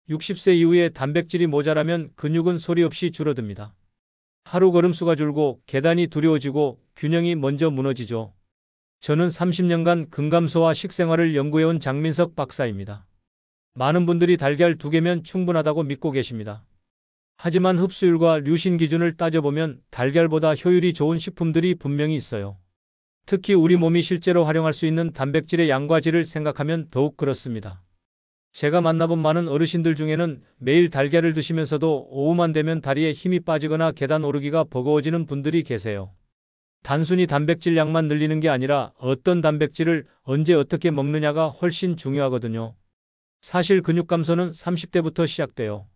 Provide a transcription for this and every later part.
60세 이후에 단백질이 모자라면 근육은 소리 없이 줄어듭니다. 하루 걸음수가 줄고 계단이 두려워지고 균형이 먼저 무너지죠. 저는 30년간 근감소와 식생활을 연구해온 장민석 박사입니다. 많은 분들이 달걀 2개면 충분하다고 믿고 계십니다. 하지만 흡수율과 류신 기준을 따져보면 달걀보다 효율이 좋은 식품들이 분명히 있어요. 특히 우리 몸이 실제로 활용할 수 있는 단백질의 양과 질을 생각하면 더욱 그렇습니다. 제가 만나본 많은 어르신들 중에는 매일 달걀을 드시면서도 오후만 되면 다리에 힘이 빠지거나 계단 오르기가 버거워지는 분들이 계세요. 단순히 단백질 양만 늘리는 게 아니라 어떤 단백질을 언제 어떻게 먹느냐가 훨씬 중요하거든요. 사실 근육 감소는 30대부터 시작돼요.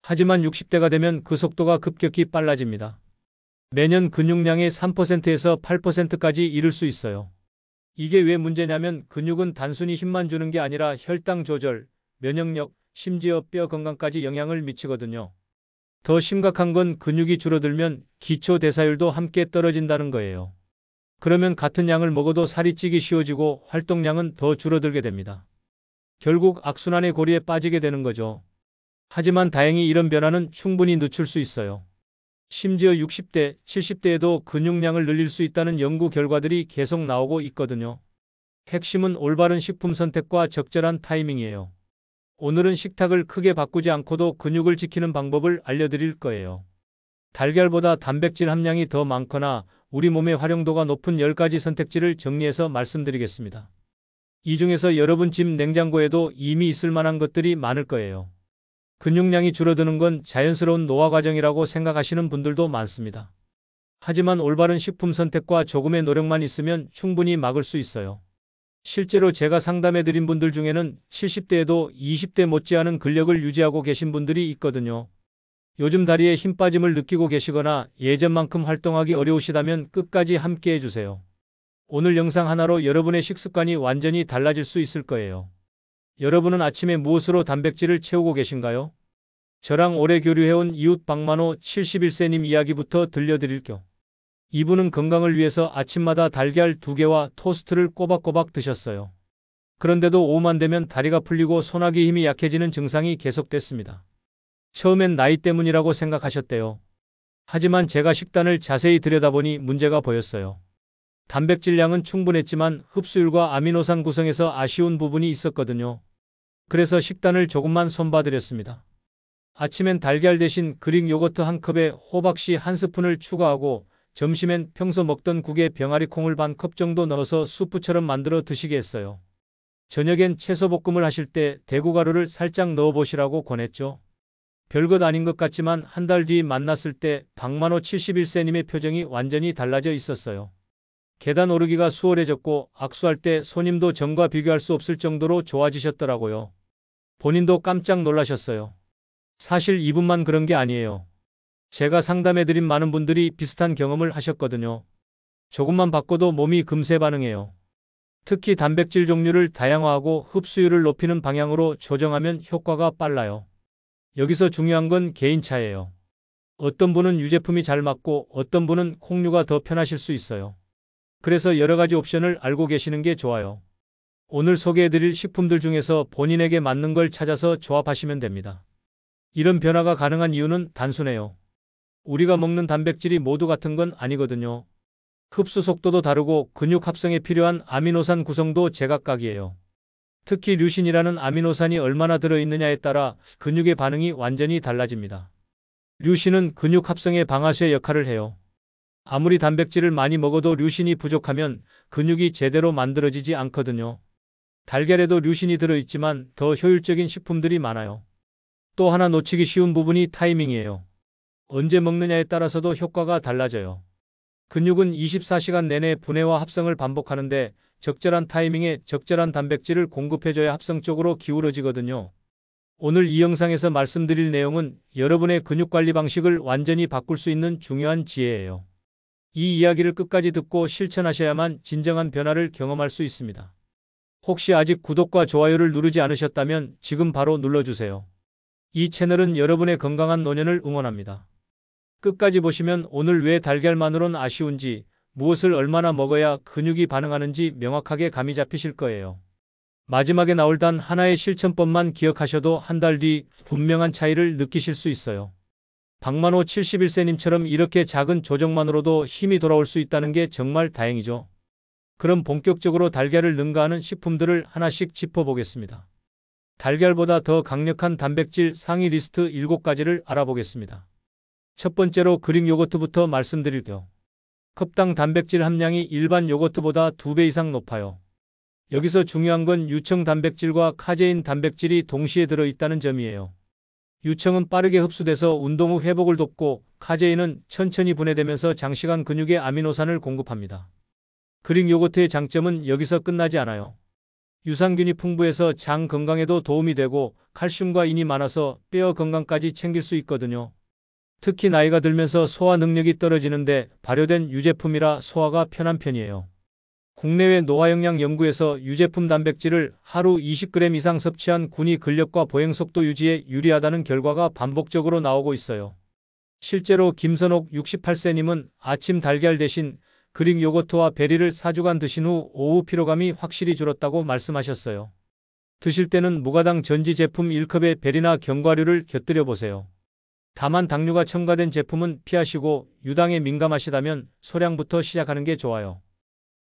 하지만 60대가 되면 그 속도가 급격히 빨라집니다. 매년 근육량의 3%에서 8%까지 이를 수 있어요. 이게 왜 문제냐면 근육은 단순히 힘만 주는 게 아니라 혈당 조절, 면역력, 심지어 뼈 건강까지 영향을 미치거든요. 더 심각한 건 근육이 줄어들면 기초 대사율도 함께 떨어진다는 거예요. 그러면 같은 양을 먹어도 살이 찌기 쉬워지고 활동량은 더 줄어들게 됩니다. 결국 악순환의 고리에 빠지게 되는 거죠. 하지만 다행히 이런 변화는 충분히 늦출 수 있어요. 심지어 60대, 70대에도 근육량을 늘릴 수 있다는 연구 결과들이 계속 나오고 있거든요. 핵심은 올바른 식품 선택과 적절한 타이밍이에요. 오늘은 식탁을 크게 바꾸지 않고도 근육을 지키는 방법을 알려드릴 거예요. 달걀보다 단백질 함량이 더 많거나 우리 몸의 활용도가 높은 10가지 선택지를 정리해서 말씀드리겠습니다. 이 중에서 여러분 집 냉장고에도 이미 있을 만한 것들이 많을 거예요. 근육량이 줄어드는 건 자연스러운 노화 과정이라고 생각하시는 분들도 많습니다. 하지만 올바른 식품 선택과 조금의 노력만 있으면 충분히 막을 수 있어요. 실제로 제가 상담해드린 분들 중에는 70대에도 20대 못지않은 근력을 유지하고 계신 분들이 있거든요. 요즘 다리에 힘 빠짐을 느끼고 계시거나 예전만큼 활동하기 어려우시다면 끝까지 함께 해주세요. 오늘 영상 하나로 여러분의 식습관이 완전히 달라질 수 있을 거예요. 여러분은 아침에 무엇으로 단백질을 채우고 계신가요? 저랑 오래 교류해온 이웃 박만호 71세님 이야기부터 들려드릴게요. 이분은 건강을 위해서 아침마다 달걀 2개와 토스트를 꼬박꼬박 드셨어요. 그런데도 오후만 되면 다리가 풀리고 손아귀 힘이 약해지는 증상이 계속됐습니다. 처음엔 나이 때문이라고 생각하셨대요. 하지만 제가 식단을 자세히 들여다보니 문제가 보였어요. 단백질량은 충분했지만 흡수율과 아미노산 구성에서 아쉬운 부분이 있었거든요. 그래서 식단을 조금만 손봐드렸습니다. 아침엔 달걀 대신 그릭 요거트 1컵에 호박씨 1스푼을 추가하고 점심엔 평소 먹던 국에 병아리콩을 반 컵 정도 넣어서 수프처럼 만들어 드시게 했어요. 저녁엔 채소볶음을 하실 때 대구가루를 살짝 넣어보시라고 권했죠. 별것 아닌 것 같지만 한 달 뒤 만났을 때 박만호 71세님의 표정이 완전히 달라져 있었어요. 계단 오르기가 수월해졌고 악수할 때 손님도 전과 비교할 수 없을 정도로 좋아지셨더라고요. 본인도 깜짝 놀라셨어요. 사실 이분만 그런 게 아니에요. 제가 상담해드린 많은 분들이 비슷한 경험을 하셨거든요. 조금만 바꿔도 몸이 금세 반응해요. 특히 단백질 종류를 다양화하고 흡수율을 높이는 방향으로 조정하면 효과가 빨라요. 여기서 중요한 건 개인차예요. 어떤 분은 유제품이 잘 맞고 어떤 분은 콩류가 더 편하실 수 있어요. 그래서 여러 가지 옵션을 알고 계시는 게 좋아요. 오늘 소개해드릴 식품들 중에서 본인에게 맞는 걸 찾아서 조합하시면 됩니다. 이런 변화가 가능한 이유는 단순해요. 우리가 먹는 단백질이 모두 같은 건 아니거든요. 흡수 속도도 다르고 근육 합성에 필요한 아미노산 구성도 제각각이에요. 특히 류신이라는 아미노산이 얼마나 들어있느냐에 따라 근육의 반응이 완전히 달라집니다. 류신은 근육 합성의 방아쇠 역할을 해요. 아무리 단백질을 많이 먹어도 류신이 부족하면 근육이 제대로 만들어지지 않거든요. 달걀에도 류신이 들어있지만 더 효율적인 식품들이 많아요. 또 하나 놓치기 쉬운 부분이 타이밍이에요. 언제 먹느냐에 따라서도 효과가 달라져요. 근육은 24시간 내내 분해와 합성을 반복하는데 적절한 타이밍에 적절한 단백질을 공급해줘야 합성 쪽으로 기울어지거든요. 오늘 이 영상에서 말씀드릴 내용은 여러분의 근육관리 방식을 완전히 바꿀 수 있는 중요한 지혜예요. 이 이야기를 끝까지 듣고 실천하셔야만 진정한 변화를 경험할 수 있습니다. 혹시 아직 구독과 좋아요를 누르지 않으셨다면 지금 바로 눌러주세요. 이 채널은 여러분의 건강한 노년을 응원합니다. 끝까지 보시면 오늘 왜 달걀만으론 아쉬운지, 무엇을 얼마나 먹어야 근육이 반응하는지 명확하게 감이 잡히실 거예요. 마지막에 나올 단 하나의 실천법만 기억하셔도 한 달 뒤 분명한 차이를 느끼실 수 있어요. 박만호 71세님처럼 이렇게 작은 조정만으로도 힘이 돌아올 수 있다는 게 정말 다행이죠. 그럼 본격적으로 달걀을 능가하는 식품들을 하나씩 짚어보겠습니다. 달걀보다 더 강력한 단백질 상위 리스트 7가지를 알아보겠습니다. 첫 번째로 그릭 요거트부터 말씀드릴게요. 컵당 단백질 함량이 일반 요거트보다 2배 이상 높아요. 여기서 중요한 건 유청 단백질과 카제인 단백질이 동시에 들어있다는 점이에요. 유청은 빠르게 흡수돼서 운동 후 회복을 돕고 카제인은 천천히 분해되면서 장시간 근육에 아미노산을 공급합니다. 그릭 요거트의 장점은 여기서 끝나지 않아요. 유산균이 풍부해서 장 건강에도 도움이 되고 칼슘과 인이 많아서 뼈 건강까지 챙길 수 있거든요. 특히 나이가 들면서 소화 능력이 떨어지는데 발효된 유제품이라 소화가 편한 편이에요. 국내외 노화영양연구에서 유제품 단백질을 하루 20g 이상 섭취한 군이 근력과 보행속도 유지에 유리하다는 결과가 반복적으로 나오고 있어요. 실제로 김선옥 68세님은 아침 달걀 대신 그릭 요거트와 베리를 4주간 드신 후 오후 피로감이 확실히 줄었다고 말씀하셨어요. 드실 때는 무가당 전지 제품 1컵에 베리나 견과류를 곁들여 보세요. 다만 당류가 첨가된 제품은 피하시고 유당에 민감하시다면 소량부터 시작하는 게 좋아요.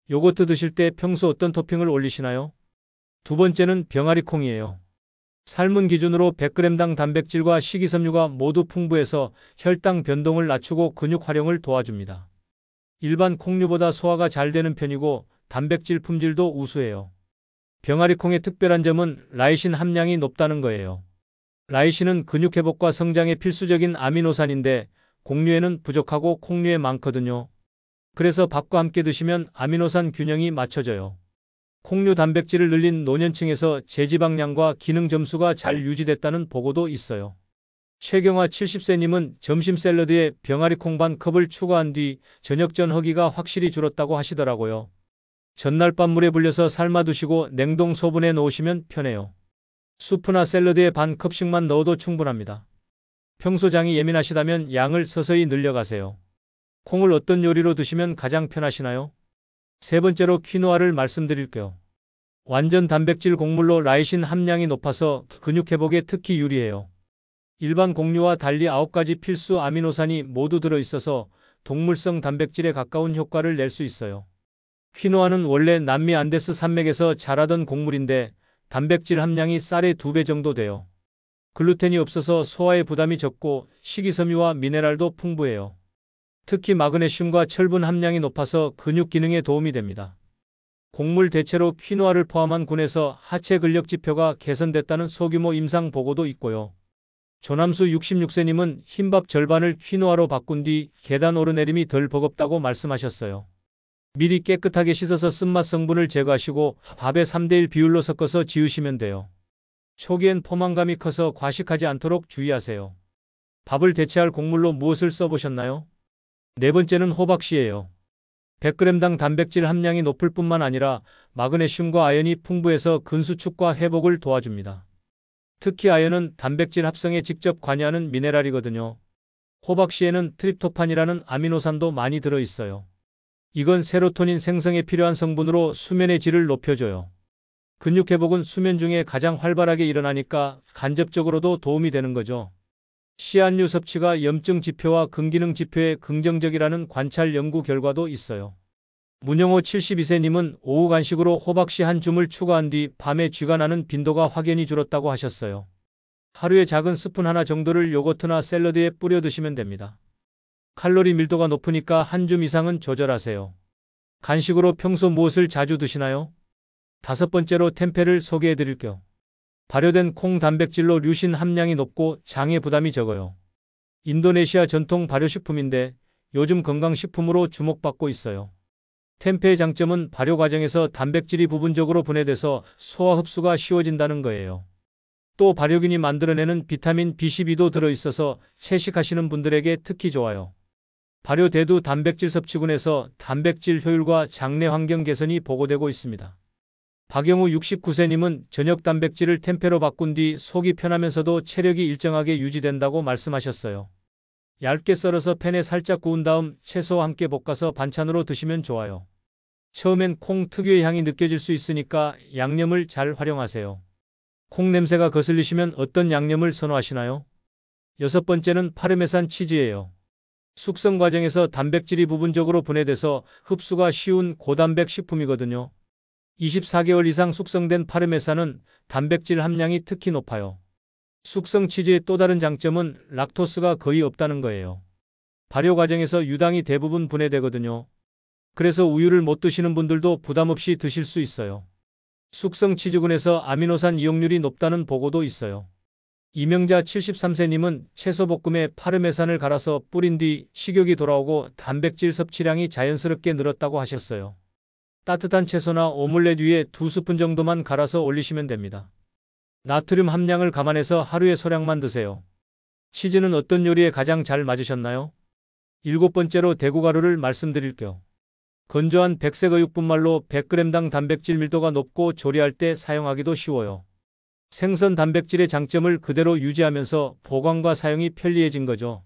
요거트 드실 때 평소 어떤 토핑을 올리시나요? 두 번째는 병아리 콩이에요. 삶은 기준으로 100g당 단백질과 식이섬유가 모두 풍부해서 혈당 변동을 낮추고 근육 활용을 도와줍니다. 일반 콩류보다 소화가 잘 되는 편이고 단백질 품질도 우수해요. 병아리 콩의 특별한 점은 라이신 함량이 높다는 거예요. 라이신은 근육 회복과 성장에 필수적인 아미노산인데 곡류에는 부족하고 콩류에 많거든요. 그래서 밥과 함께 드시면 아미노산 균형이 맞춰져요. 콩류 단백질을 늘린 노년층에서 제지방량과 기능 점수가 잘 유지됐다는 보고도 있어요. 최경화 70세님은 점심 샐러드에 병아리 콩 반 컵을 추가한 뒤 저녁 전 허기가 확실히 줄었다고 하시더라고요. 전날 밤 물에 불려서 삶아 두시고 냉동 소분해 놓으시면 편해요. 수프나 샐러드에 반 컵씩만 넣어도 충분합니다. 평소 장이 예민하시다면 양을 서서히 늘려가세요. 콩을 어떤 요리로 드시면 가장 편하시나요? 세 번째로 퀴노아를 말씀드릴게요. 완전 단백질 곡물로 라이신 함량이 높아서 근육 회복에 특히 유리해요. 일반 곡류와 달리 9가지 필수 아미노산이 모두 들어있어서 동물성 단백질에 가까운 효과를 낼 수 있어요. 퀴노아는 원래 남미 안데스 산맥에서 자라던 곡물인데 단백질 함량이 쌀의 2배 정도 돼요. 글루텐이 없어서 소화에 부담이 적고 식이섬유와 미네랄도 풍부해요. 특히 마그네슘과 철분 함량이 높아서 근육 기능에 도움이 됩니다. 곡물 대체로 퀴노아를 포함한 군에서 하체 근력 지표가 개선됐다는 소규모 임상 보고도 있고요. 조남수 66세님은 흰밥 절반을 퀴노아로 바꾼 뒤 계단 오르내림이 덜 버겁다고 말씀하셨어요. 미리 깨끗하게 씻어서 쓴맛 성분을 제거하시고 밥에 3:1 비율로 섞어서 지으시면 돼요. 초기엔 포만감이 커서 과식하지 않도록 주의하세요. 밥을 대체할 곡물로 무엇을 써보셨나요? 네 번째는 호박씨예요. 100g당 단백질 함량이 높을 뿐만 아니라 마그네슘과 아연이 풍부해서 근수축과 회복을 도와줍니다. 특히 아연은 단백질 합성에 직접 관여하는 미네랄이거든요. 호박씨에는 트립토판이라는 아미노산도 많이 들어있어요. 이건 세로토닌 생성에 필요한 성분으로 수면의 질을 높여줘요. 근육 회복은 수면 중에 가장 활발하게 일어나니까 간접적으로도 도움이 되는 거죠. 씨앗류 섭취가 염증 지표와 근기능 지표에 긍정적이라는 관찰 연구 결과도 있어요. 문영호 72세님은 오후 간식으로 호박씨 한 줌을 추가한 뒤 밤에 쥐가 나는 빈도가 확연히 줄었다고 하셨어요. 하루에 작은 스푼 하나 정도를 요거트나 샐러드에 뿌려 드시면 됩니다. 칼로리 밀도가 높으니까 한 줌 이상은 조절하세요. 간식으로 평소 무엇을 자주 드시나요? 다섯 번째로 템페를 소개해 드릴게요. 발효된 콩 단백질로 류신 함량이 높고 장에 부담이 적어요. 인도네시아 전통 발효식품인데 요즘 건강식품으로 주목받고 있어요. 템페의 장점은 발효 과정에서 단백질이 부분적으로 분해돼서 소화 흡수가 쉬워진다는 거예요. 또 발효균이 만들어내는 비타민 B12도 들어있어서 채식하시는 분들에게 특히 좋아요. 발효 대두 단백질 섭취군에서 단백질 효율과 장내 환경 개선이 보고되고 있습니다. 박영우 69세님은 저녁 단백질을 템페로 바꾼 뒤 속이 편하면서도 체력이 일정하게 유지된다고 말씀하셨어요. 얇게 썰어서 팬에 살짝 구운 다음 채소와 함께 볶아서 반찬으로 드시면 좋아요. 처음엔 콩 특유의 향이 느껴질 수 있으니까 양념을 잘 활용하세요. 콩 냄새가 거슬리시면 어떤 양념을 선호하시나요? 여섯 번째는 파르메산 치즈예요. 숙성 과정에서 단백질이 부분적으로 분해돼서 흡수가 쉬운 고단백 식품이거든요. 24개월 이상 숙성된 파르메산은 단백질 함량이 특히 높아요. 숙성 치즈의 또 다른 장점은 락토스가 거의 없다는 거예요. 발효 과정에서 유당이 대부분 분해되거든요. 그래서 우유를 못 드시는 분들도 부담 없이 드실 수 있어요. 숙성 치즈군에서 아미노산 이용률이 높다는 보고도 있어요. 이명자 73세님은 채소볶음에 파르메산을 갈아서 뿌린 뒤 식욕이 돌아오고 단백질 섭취량이 자연스럽게 늘었다고 하셨어요. 따뜻한 채소나 오믈렛 위에 2스푼 정도만 갈아서 올리시면 됩니다. 나트륨 함량을 감안해서 하루에 소량만 드세요. 치즈는 어떤 요리에 가장 잘 맞으셨나요? 일곱 번째로 대구가루를 말씀드릴게요. 건조한 백색 어육분말로 100g당 단백질 밀도가 높고 조리할 때 사용하기도 쉬워요. 생선 단백질의 장점을 그대로 유지하면서 보관과 사용이 편리해진 거죠.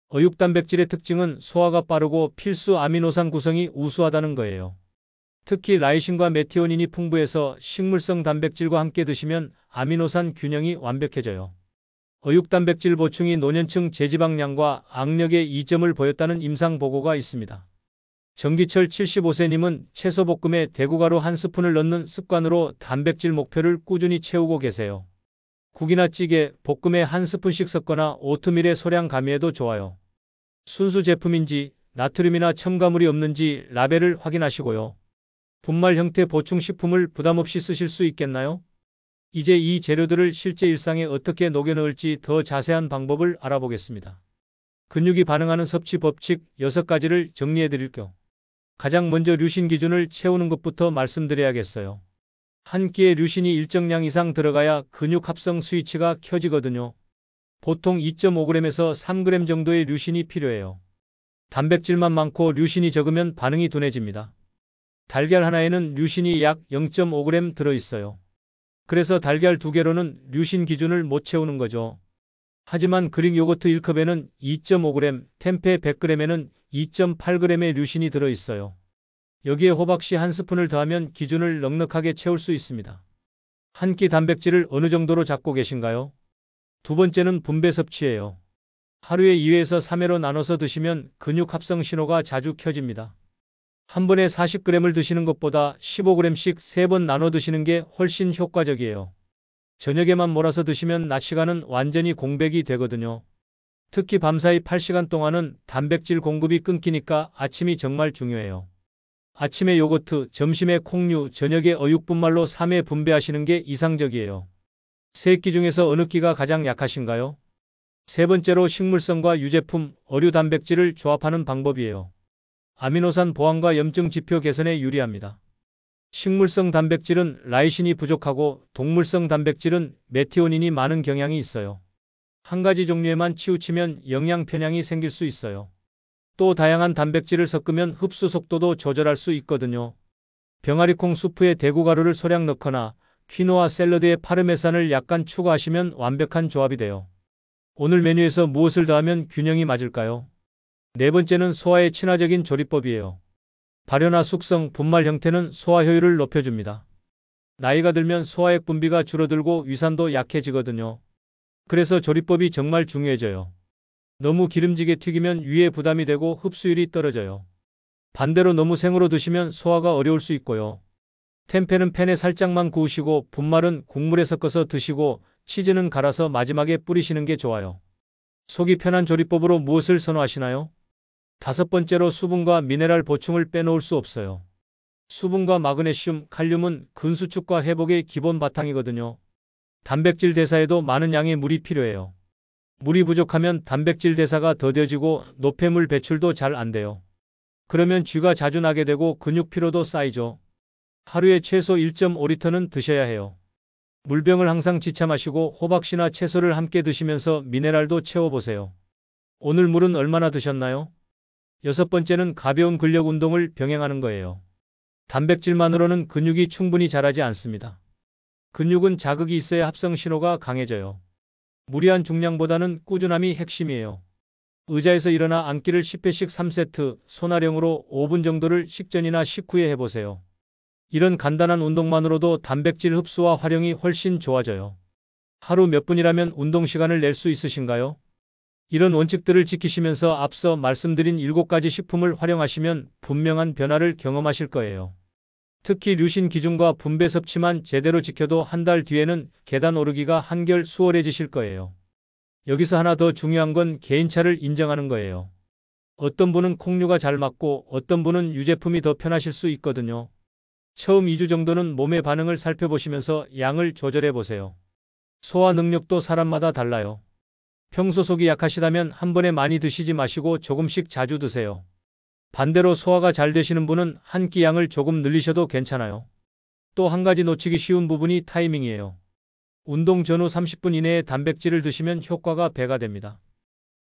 어육 단백질의 특징은 소화가 빠르고 필수 아미노산 구성이 우수하다는 거예요. 특히 라이신과 메티오닌이 풍부해서 식물성 단백질과 함께 드시면 아미노산 균형이 완벽해져요. 어육 단백질 보충이 노년층 제지방량과 악력의 이점을 보였다는 임상 보고가 있습니다. 정기철 75세님은 채소볶음에 대구가루 1스푼을 넣는 습관으로 단백질 목표를 꾸준히 채우고 계세요. 국이나 찌개, 볶음에 1스푼씩 섞거나 오트밀에 소량 가미해도 좋아요. 순수 제품인지 나트륨이나 첨가물이 없는지 라벨을 확인하시고요. 분말 형태 보충식품을 부담없이 쓰실 수 있겠나요? 이제 이 재료들을 실제 일상에 어떻게 녹여 넣을지 더 자세한 방법을 알아보겠습니다. 근육이 반응하는 섭취 법칙 6가지를 정리해 드릴게요. 가장 먼저 류신 기준을 채우는 것부터 말씀드려야겠어요. 한 끼에 류신이 일정량 이상 들어가야 근육 합성 스위치가 켜지거든요. 보통 2.5g에서 3g 정도의 류신이 필요해요. 단백질만 많고 류신이 적으면 반응이 둔해집니다. 달걀 하나에는 류신이 약 0.5g 들어있어요. 그래서 달걀 2개로는 류신 기준을 못 채우는 거죠. 하지만 그릭 요거트 1컵에는 2.5g, 템페 100g에는 2.8g의 류신이 들어있어요. 여기에 호박씨 1스푼을 더하면 기준을 넉넉하게 채울 수 있습니다. 한 끼 단백질을 어느 정도로 잡고 계신가요? 두 번째는 분배 섭취예요. 하루에 2회에서 3회로 나눠서 드시면 근육 합성 신호가 자주 켜집니다. 한 번에 40g을 드시는 것보다 15g씩 3번 나눠 드시는 게 훨씬 효과적이에요. 저녁에만 몰아서 드시면 낮 시간은 완전히 공백이 되거든요. 특히 밤사이 8시간 동안은 단백질 공급이 끊기니까 아침이 정말 중요해요. 아침에 요거트, 점심에 콩류, 저녁에 어육분말로 3회 분배하시는 게 이상적이에요. 세 끼 중에서 어느 끼가 가장 약하신가요? 세 번째로 식물성과 유제품, 어류 단백질을 조합하는 방법이에요. 아미노산 보완과 염증 지표 개선에 유리합니다. 식물성 단백질은 라이신이 부족하고 동물성 단백질은 메티오닌이 많은 경향이 있어요. 한 가지 종류에만 치우치면 영양 편향이 생길 수 있어요. 또 다양한 단백질을 섞으면 흡수 속도도 조절할 수 있거든요. 병아리콩 수프에 대구가루를 소량 넣거나 퀴노아 샐러드에 파르메산을 약간 추가하시면 완벽한 조합이 돼요. 오늘 메뉴에서 무엇을 더하면 균형이 맞을까요? 네 번째는 소화에 친화적인 조리법이에요. 발효나 숙성, 분말 형태는 소화 효율을 높여줍니다. 나이가 들면 소화액 분비가 줄어들고 위산도 약해지거든요. 그래서 조리법이 정말 중요해져요. 너무 기름지게 튀기면 위에 부담이 되고 흡수율이 떨어져요. 반대로 너무 생으로 드시면 소화가 어려울 수 있고요. 템페는 팬에 살짝만 구우시고 분말은 국물에 섞어서 드시고 치즈는 갈아서 마지막에 뿌리시는 게 좋아요. 속이 편한 조리법으로 무엇을 선호하시나요? 다섯 번째로 수분과 미네랄 보충을 빼놓을 수 없어요. 수분과 마그네슘, 칼륨은 근수축과 회복의 기본 바탕이거든요. 단백질 대사에도 많은 양의 물이 필요해요. 물이 부족하면 단백질 대사가 더뎌지고 노폐물 배출도 잘 안 돼요. 그러면 쥐가 자주 나게 되고 근육 피로도 쌓이죠. 하루에 최소 1.5리터는 드셔야 해요. 물병을 항상 지참하시고 호박씨나 채소를 함께 드시면서 미네랄도 채워보세요. 오늘 물은 얼마나 드셨나요? 여섯 번째는 가벼운 근력 운동을 병행하는 거예요. 단백질만으로는 근육이 충분히 자라지 않습니다. 근육은 자극이 있어야 합성 신호가 강해져요. 무리한 중량보다는 꾸준함이 핵심이에요. 의자에서 일어나 앉기를 10회씩 3세트, 손아령으로 5분 정도를 식전이나 식후에 해보세요. 이런 간단한 운동만으로도 단백질 흡수와 활용이 훨씬 좋아져요. 하루 몇 분이라면 운동 시간을 낼 수 있으신가요? 이런 원칙들을 지키시면서 앞서 말씀드린 7가지 식품을 활용하시면 분명한 변화를 경험하실 거예요. 특히 류신 기준과 분배 섭취만 제대로 지켜도 한 달 뒤에는 계단 오르기가 한결 수월해지실 거예요. 여기서 하나 더 중요한 건 개인차를 인정하는 거예요. 어떤 분은 콩류가 잘 맞고 어떤 분은 유제품이 더 편하실 수 있거든요. 처음 2주 정도는 몸의 반응을 살펴보시면서 양을 조절해 보세요. 소화 능력도 사람마다 달라요. 평소 속이 약하시다면 한 번에 많이 드시지 마시고 조금씩 자주 드세요. 반대로 소화가 잘 되시는 분은 한 끼 양을 조금 늘리셔도 괜찮아요. 또 한 가지 놓치기 쉬운 부분이 타이밍이에요. 운동 전후 30분 이내에 단백질을 드시면 효과가 배가 됩니다.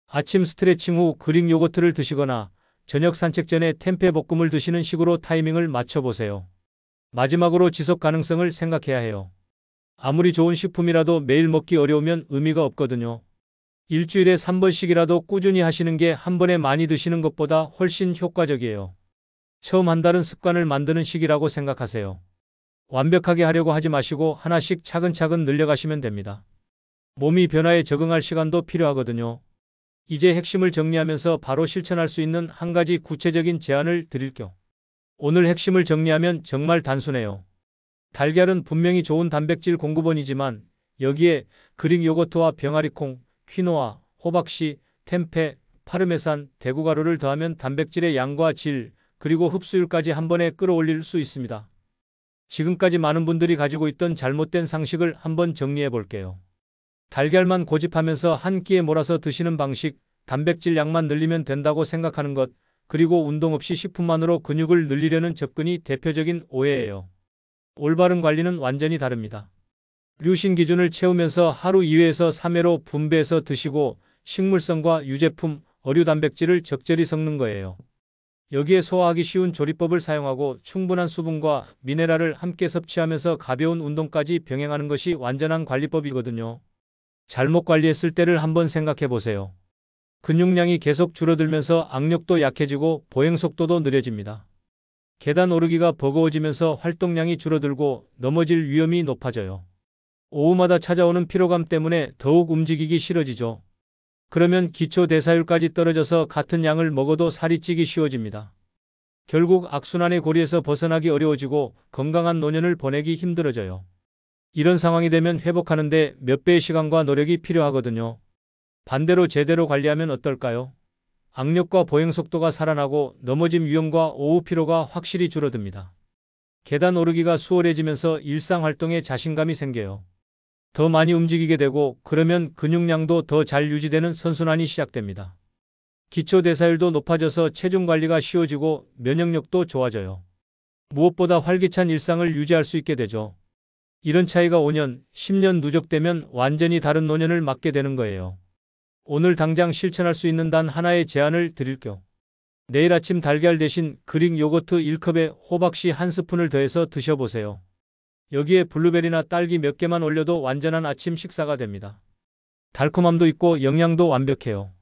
아침 스트레칭 후 그릭 요거트를 드시거나 저녁 산책 전에 템페 볶음을 드시는 식으로 타이밍을 맞춰보세요. 마지막으로 지속 가능성을 생각해야 해요. 아무리 좋은 식품이라도 매일 먹기 어려우면 의미가 없거든요. 일주일에 3번씩이라도 꾸준히 하시는 게 한 번에 많이 드시는 것보다 훨씬 효과적이에요. 처음 한 달은 습관을 만드는 시기라고 생각하세요. 완벽하게 하려고 하지 마시고 하나씩 차근차근 늘려가시면 됩니다. 몸이 변화에 적응할 시간도 필요하거든요. 이제 핵심을 정리하면서 바로 실천할 수 있는 한 가지 구체적인 제안을 드릴게요. 오늘 핵심을 정리하면 정말 단순해요. 달걀은 분명히 좋은 단백질 공급원이지만 여기에 그릭 요거트와 병아리콩, 퀴노아, 호박씨, 템페, 파르메산, 대구가루를 더하면 단백질의 양과 질, 그리고 흡수율까지 한 번에 끌어올릴 수 있습니다. 지금까지 많은 분들이 가지고 있던 잘못된 상식을 한번 정리해 볼게요. 달걀만 고집하면서 한 끼에 몰아서 드시는 방식, 단백질 양만 늘리면 된다고 생각하는 것, 그리고 운동 없이 식품만으로 근육을 늘리려는 접근이 대표적인 오해예요. 올바른 관리는 완전히 다릅니다. 류신 기준을 채우면서 하루 2회에서 3회로 분배해서 드시고 식물성과 유제품, 어류 단백질을 적절히 섞는 거예요. 여기에 소화하기 쉬운 조리법을 사용하고 충분한 수분과 미네랄을 함께 섭취하면서 가벼운 운동까지 병행하는 것이 완전한 관리법이거든요. 잘못 관리했을 때를 한번 생각해 보세요. 근육량이 계속 줄어들면서 악력도 약해지고 보행 속도도 느려집니다. 계단 오르기가 버거워지면서 활동량이 줄어들고 넘어질 위험이 높아져요. 오후마다 찾아오는 피로감 때문에 더욱 움직이기 싫어지죠. 그러면 기초 대사율까지 떨어져서 같은 양을 먹어도 살이 찌기 쉬워집니다. 결국 악순환의 고리에서 벗어나기 어려워지고 건강한 노년을 보내기 힘들어져요. 이런 상황이 되면 회복하는데 몇 배의 시간과 노력이 필요하거든요. 반대로 제대로 관리하면 어떨까요? 악력과 보행 속도가 살아나고 넘어짐 위험과 오후 피로가 확실히 줄어듭니다. 계단 오르기가 수월해지면서 일상 활동에 자신감이 생겨요. 더 많이 움직이게 되고 그러면 근육량도 더 잘 유지되는 선순환이 시작됩니다. 기초 대사율도 높아져서 체중 관리가 쉬워지고 면역력도 좋아져요. 무엇보다 활기찬 일상을 유지할 수 있게 되죠. 이런 차이가 5년, 10년 누적되면 완전히 다른 노년을 맞게 되는 거예요. 오늘 당장 실천할 수 있는 단 하나의 제안을 드릴게요. 내일 아침 달걀 대신 그릭 요거트 1컵에 호박씨 1스푼을 더해서 드셔보세요. 여기에 블루베리나 딸기 몇 개만 올려도 완전한 아침 식사가 됩니다. 달콤함도 있고 영양도 완벽해요.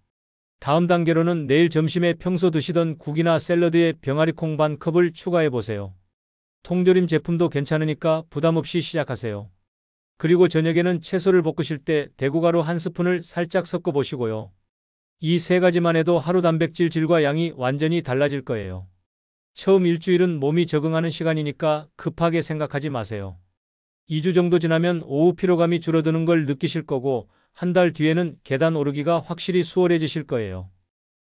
다음 단계로는 내일 점심에 평소 드시던 국이나 샐러드에 병아리콩 반 컵을 추가해보세요. 통조림 제품도 괜찮으니까 부담 없이 시작하세요. 그리고 저녁에는 채소를 볶으실 때 대구가루 1스푼을 살짝 섞어 보시고요. 이 세 가지만 해도 하루 단백질 질과 양이 완전히 달라질 거예요. 처음 일주일은 몸이 적응하는 시간이니까 급하게 생각하지 마세요. 2주 정도 지나면 오후 피로감이 줄어드는 걸 느끼실 거고 한 달 뒤에는 계단 오르기가 확실히 수월해지실 거예요.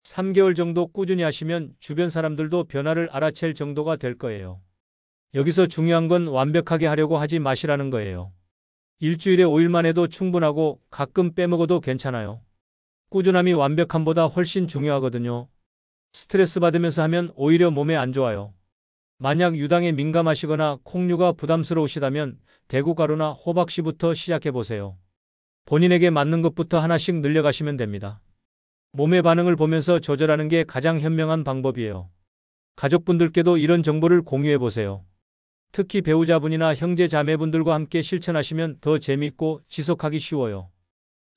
3개월 정도 꾸준히 하시면 주변 사람들도 변화를 알아챌 정도가 될 거예요. 여기서 중요한 건 완벽하게 하려고 하지 마시라는 거예요. 일주일에 5일만 해도 충분하고 가끔 빼먹어도 괜찮아요. 꾸준함이 완벽함보다 훨씬 중요하거든요. 스트레스 받으면서 하면 오히려 몸에 안 좋아요. 만약 유당에 민감하시거나 콩류가 부담스러우시다면 대구가루나 호박씨부터 시작해보세요. 본인에게 맞는 것부터 하나씩 늘려가시면 됩니다. 몸의 반응을 보면서 조절하는 게 가장 현명한 방법이에요. 가족분들께도 이런 정보를 공유해보세요. 특히 배우자분이나 형제 자매분들과 함께 실천하시면 더 재미있고 지속하기 쉬워요.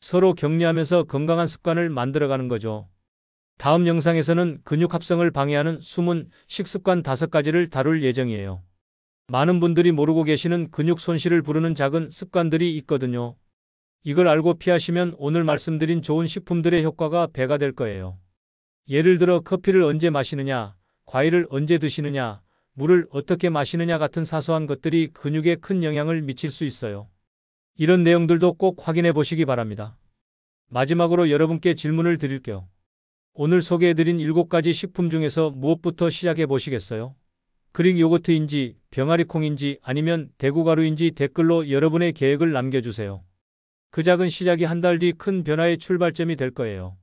서로 격려하면서 건강한 습관을 만들어가는 거죠. 다음 영상에서는 근육 합성을 방해하는 숨은 식습관 5가지를 다룰 예정이에요. 많은 분들이 모르고 계시는 근육 손실을 부르는 작은 습관들이 있거든요. 이걸 알고 피하시면 오늘 말씀드린 좋은 식품들의 효과가 배가 될 거예요. 예를 들어 커피를 언제 마시느냐, 과일을 언제 드시느냐, 물을 어떻게 마시느냐 같은 사소한 것들이 근육에 큰 영향을 미칠 수 있어요. 이런 내용들도 꼭 확인해 보시기 바랍니다. 마지막으로 여러분께 질문을 드릴게요. 오늘 소개해드린 7가지 식품 중에서 무엇부터 시작해 보시겠어요? 그릭 요거트인지, 병아리콩인지 아니면 대구가루인지 댓글로 여러분의 계획을 남겨주세요. 그 작은 시작이 한 달 뒤 큰 변화의 출발점이 될 거예요.